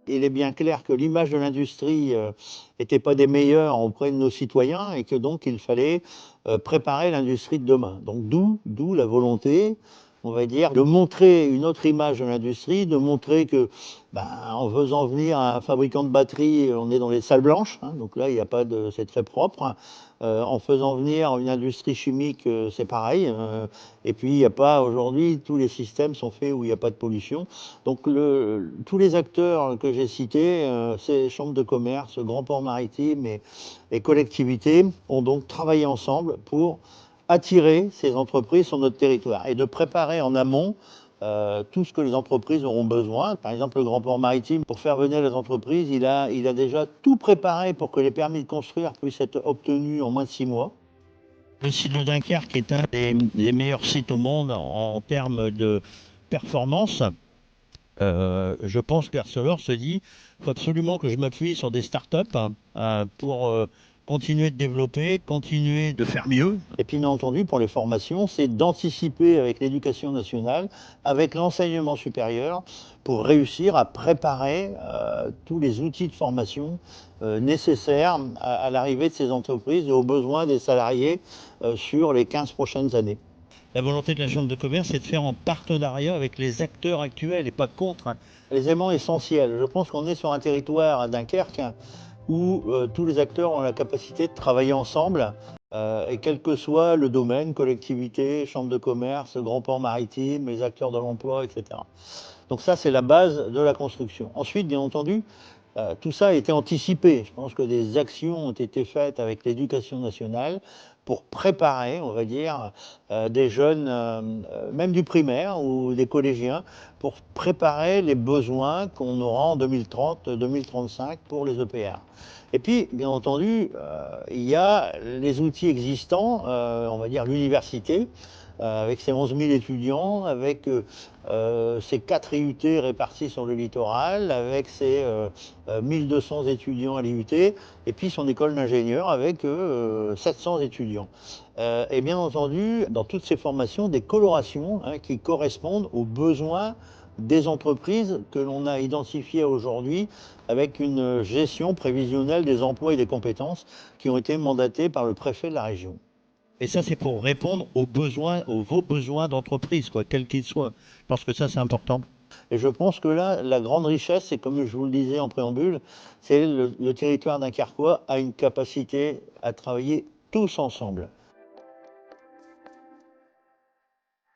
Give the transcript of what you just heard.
Il est bien clair que l'image de l'industrie n'était pas des meilleures auprès de nos citoyens et que donc il fallait préparer l'industrie de demain. Donc d'où la volonté, on va dire, de montrer une autre image de l'industrie, de montrer que, ben, en faisant venir un fabricant de batteries, on est dans les salles blanches, hein, donc là il n'y a pas de, c'est très propre. En faisant venir une industrie chimique, c'est pareil. Et puis il n'y a pas aujourd'hui, tous les systèmes sont faits où il n'y a pas de pollution. Donc tous les acteurs que j'ai cités, ces chambres de commerce, grands ports maritimes et collectivités, ont donc travaillé ensemble pour attirer ces entreprises sur notre territoire et de préparer en amont tout ce que les entreprises auront besoin. Par exemple, le Grand Port Maritime, pour faire venir les entreprises, il a déjà tout préparé pour que les permis de construire puissent être obtenus en moins de 6 mois. Le site de Dunkerque est un des meilleurs sites au monde en termes de performance. Je pense qu'Arcelor se dit, il faut absolument que je m'appuie sur des startups pour continuer de développer, continuer de faire mieux. Et puis bien entendu, pour les formations, c'est d'anticiper avec l'éducation nationale, avec l'enseignement supérieur, pour réussir à préparer tous les outils de formation nécessaires à l'arrivée de ces entreprises et aux besoins des salariés sur les 15 prochaines années. La volonté de la Chambre de commerce, c'est de faire en partenariat avec les acteurs actuels et pas contre. Les éléments essentiels. Je pense qu'on est sur un territoire à Dunkerque où tous les acteurs ont la capacité de travailler ensemble, et quel que soit le domaine, collectivité, chambre de commerce, grand port maritime, les acteurs de l'emploi, etc. Donc ça, c'est la base de la construction. Ensuite, bien entendu, tout ça a été anticipé. Je pense que des actions ont été faites avec l'éducation nationale pour préparer, on va dire, des jeunes, même du primaire ou des collégiens, pour préparer les besoins qu'on aura en 2030, 2035 pour les EPR. Et puis, bien entendu, il y a les outils existants, on va dire l'université, avec ses 11 000 étudiants, avec ses 4 IUT répartis sur le littoral, avec ses 1200 étudiants à l'IUT, et puis son école d'ingénieur avec 700 étudiants. Et bien entendu, dans toutes ces formations, des colorations qui correspondent aux besoins des entreprises que l'on a identifiées aujourd'hui avec une gestion prévisionnelle des emplois et des compétences qui ont été mandatées par le préfet de la région. Et ça, c'est pour répondre aux besoins, aux vos besoins d'entreprise, quoi, quels qu'ils soient. Parce que ça, c'est important. Et je pense que là, la grande richesse, c'est comme je vous le disais en préambule, c'est le territoire dunkerquois a une capacité à travailler tous ensemble.